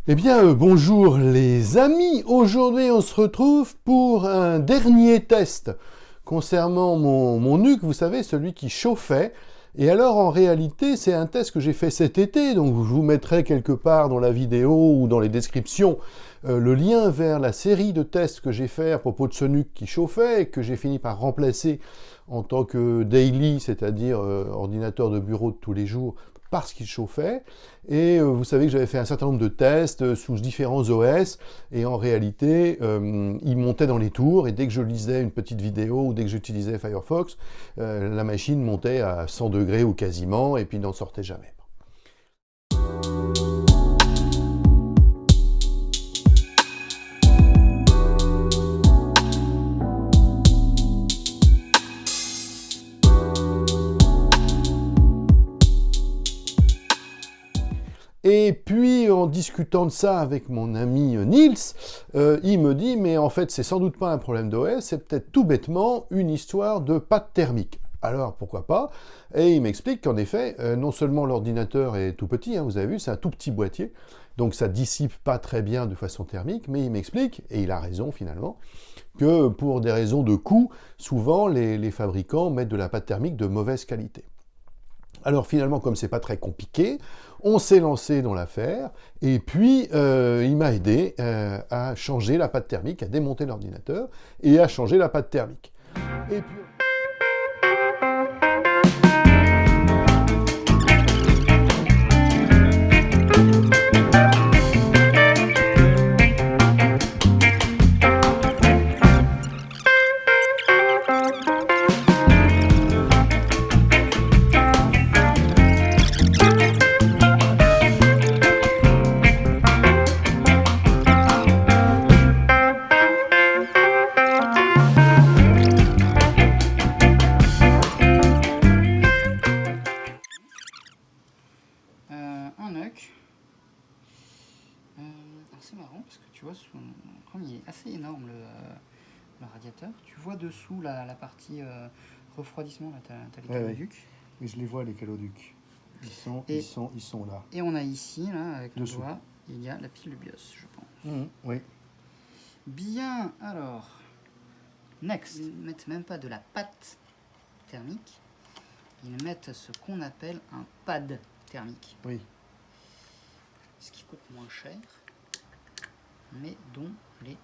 Eh bien, bonjour les amis. Aujourd'hui, on se retrouve pour un dernier test concernant mon nuque, vous savez, celui qui chauffait. Et alors, en réalité, c'est un test que j'ai fait cet été, donc je vous mettrai quelque part dans la vidéo ou dans les descriptions le lien vers la série de tests que j'ai fait à propos de ce nuque qui chauffait et que j'ai fini par remplacer en tant que daily, c'est-à-dire ordinateur de bureau de tous les jours, parce qu'il chauffait. Et vous savez que j'avais fait un certain nombre de tests sous différents OS, et en réalité, il montait dans les tours, et dès que je lisais une petite vidéo, ou dès que j'utilisais Firefox, la machine montait à 100 degrés ou quasiment, et puis n'en sortait jamais. Et puis, en discutant de ça avec mon ami Niels, il me dit, mais en fait, c'est sans doute pas un problème d'OS, c'est peut-être tout bêtement une histoire de pâte thermique. Alors, pourquoi pas? Et il m'explique qu'en effet, non seulement l'ordinateur est tout petit, hein, vous avez vu, c'est un tout petit boîtier, donc ça dissipe pas très bien de façon thermique, mais il m'explique, et il a raison finalement, que pour des raisons de coût, souvent les fabricants mettent de la pâte thermique de mauvaise qualité. Alors finalement, comme c'est pas très compliqué, on s'est lancé dans l'affaire, et puis il m'a aidé à changer la pâte thermique, à démonter l'ordinateur, et à changer la pâte thermique. Et puis... Un NUC. C'est marrant parce que tu vois, comme il est assez énorme le radiateur, tu vois dessous la partie refroidissement, là t'as les caloducs. Oui, je les vois les caloducs. Ils sont là. Et on a ici, là, avec le doigt, il y a la pile de BIOS, je pense. Oui. Bien, alors, next. Ils ne mettent même pas de la pâte thermique, ils mettent ce qu'on appelle un pad thermique. Oui. Ce qui coûte moins cher, mais dont les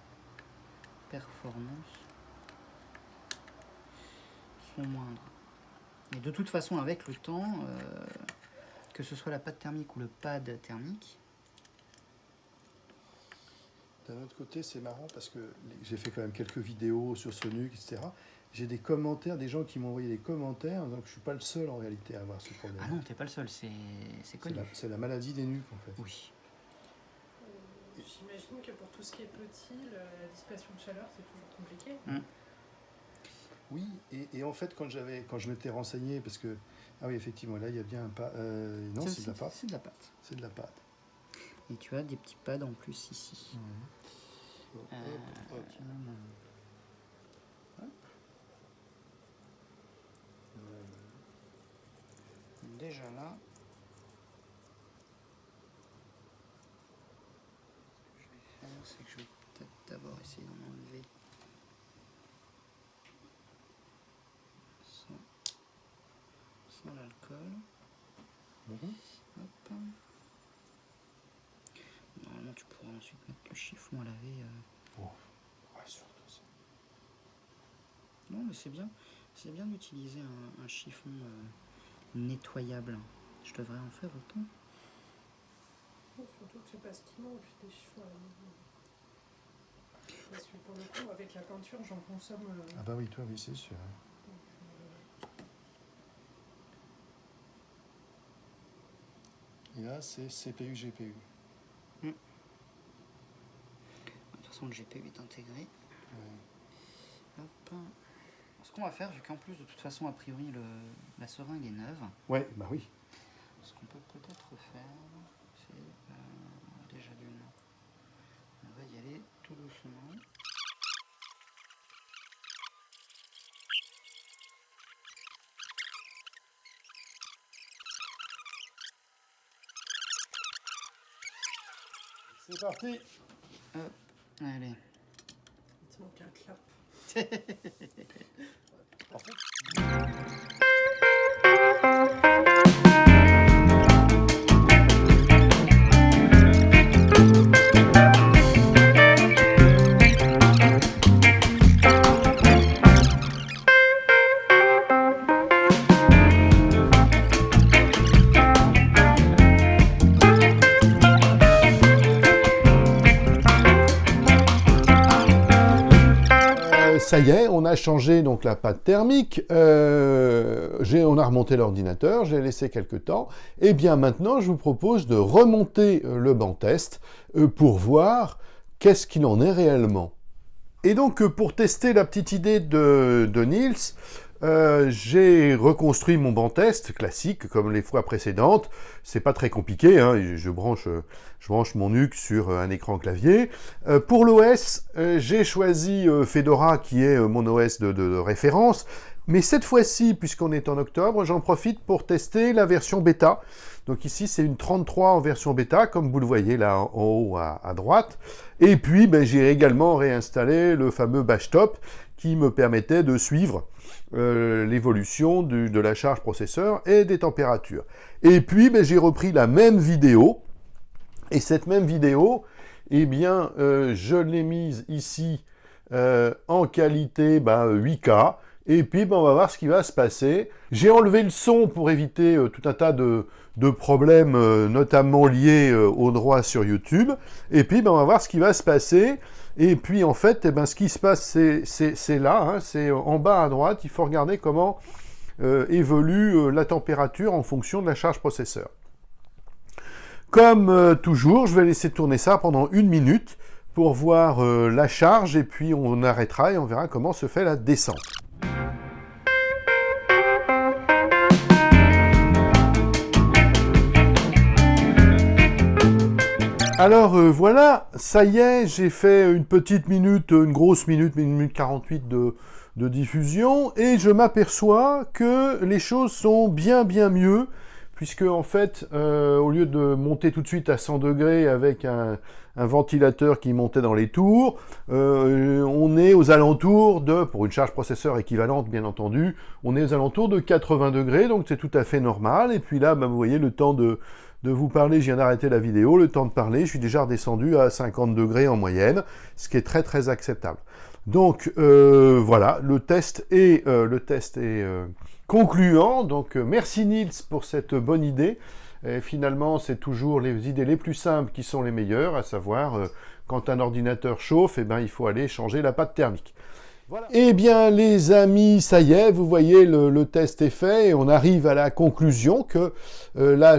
performances sont moindres. Et de toute façon, avec le temps, que ce soit la pâte thermique ou le pad thermique. D'un autre côté, c'est marrant parce que j'ai fait quand même quelques vidéos sur ce nuque, etc. J'ai des commentaires, des gens qui m'ont envoyé des commentaires, donc je suis pas le seul en réalité à avoir ce problème. Ah non, t'es pas le seul, c'est connu. C'est la maladie des nuques en fait. Oui. J'imagine que pour tout ce qui est petit, la dissipation de chaleur, c'est toujours compliqué. Oui, et en fait, quand je m'étais renseigné, parce que, ah oui, effectivement, là, il y a bien un pas. Non, c'est de la pâte. C'est de la pâte. C'est de la pâte. Et tu as des petits pads en plus ici. Hop. Déjà là, ce que je vais faire, c'est que je vais peut-être d'abord essayer d'en enlever sans l'alcool. Hop. Normalement, tu pourras ensuite mettre le chiffon à laver. Rassure-toi. Non, mais c'est bien d'utiliser un chiffon nettoyable. Je devrais en faire autant. Surtout que c'est pas ce qui manque, des chiffons à la maison. Parce que pour le coup, avec la peinture, j'en consomme. Ah bah oui, toi, oui, c'est sûr. Et là, c'est CPU, GPU. De toute façon, le GPU est intégré. Hop. Ce qu'on va faire, vu qu'en plus, de toute façon, a priori, la seringue est neuve. Ouais, bah oui. Ce qu'on peut peut-être faire, c'est déjà d'une. On va y aller tout doucement. C'est C'est parti. Allez. Il te manque un clap. Ça y est, on a changé donc la pâte thermique, on a remonté l'ordinateur, j'ai laissé quelques temps, et bien maintenant je vous propose de remonter le banc test pour voir qu'est-ce qu'il en est réellement. Et donc pour tester la petite idée de Niels, j'ai reconstruit mon banc test classique comme les fois précédentes. C'est pas très compliqué, hein. Je branche mon NUC sur un écran clavier. Pour l'OS, j'ai choisi Fedora qui est mon OS de référence. Mais cette fois-ci, puisqu'on est en octobre, j'en profite pour tester la version bêta. Donc ici, c'est une 33 en version bêta, comme vous le voyez là en haut à droite. Et puis, j'ai également réinstallé le fameux Bashtop qui me permettait de suivre l'évolution de la charge processeur et des températures. Et puis, j'ai repris la même vidéo. Et cette même vidéo, eh bien, je l'ai mise ici en qualité 8K. Et puis, on va voir ce qui va se passer. J'ai enlevé le son pour éviter tout un tas de problèmes, notamment liés aux droits sur YouTube. Et puis, on va voir ce qui va se passer. Et puis, en fait, ce qui se passe, c'est là, hein, c'est en bas à droite. Il faut regarder comment évolue la température en fonction de la charge processeur. Comme toujours, je vais laisser tourner ça pendant 1 minute pour voir la charge. Et puis, on arrêtera et on verra comment se fait la descente. Alors voilà, ça y est, j'ai fait une petite minute, une grosse minute, 1 minute 48 de diffusion, et je m'aperçois que les choses sont bien mieux, puisque en fait, au lieu de monter tout de suite à 100 degrés avec un ventilateur qui montait dans les tours, on est aux alentours de, pour une charge processeur équivalente bien entendu, on est aux alentours de 80 degrés, donc c'est tout à fait normal. Et puis là, vous voyez, le temps de vous parler, je viens d'arrêter la vidéo, le temps de parler, je suis déjà redescendu à 50 degrés en moyenne, ce qui est très acceptable. Donc voilà, le test est concluant, donc merci Niels pour cette bonne idée. Et finalement, c'est toujours les idées les plus simples qui sont les meilleures, à savoir, quand un ordinateur chauffe, il faut aller changer la pâte thermique. Voilà. Eh bien, les amis, ça y est, vous voyez, le test est fait et on arrive à la conclusion que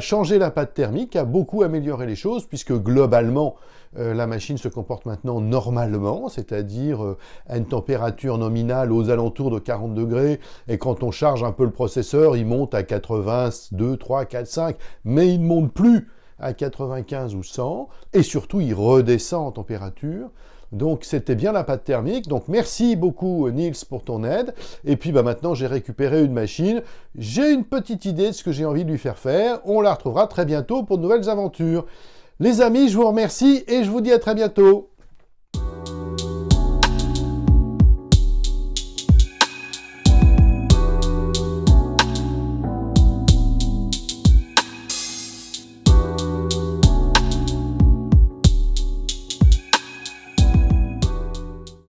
changer la pâte thermique a beaucoup amélioré les choses, puisque globalement, la machine se comporte maintenant normalement, c'est-à-dire à une température nominale aux alentours de 40 degrés, et quand on charge un peu le processeur, il monte à 82, 3, 4, 5, mais il ne monte plus à 95 ou 100, et surtout, il redescend en température. Donc c'était bien la pâte thermique, donc merci beaucoup Niels pour ton aide, et puis maintenant j'ai récupéré une machine, j'ai une petite idée de ce que j'ai envie de lui faire, on la retrouvera très bientôt pour de nouvelles aventures. Les amis, je vous remercie et je vous dis à très bientôt.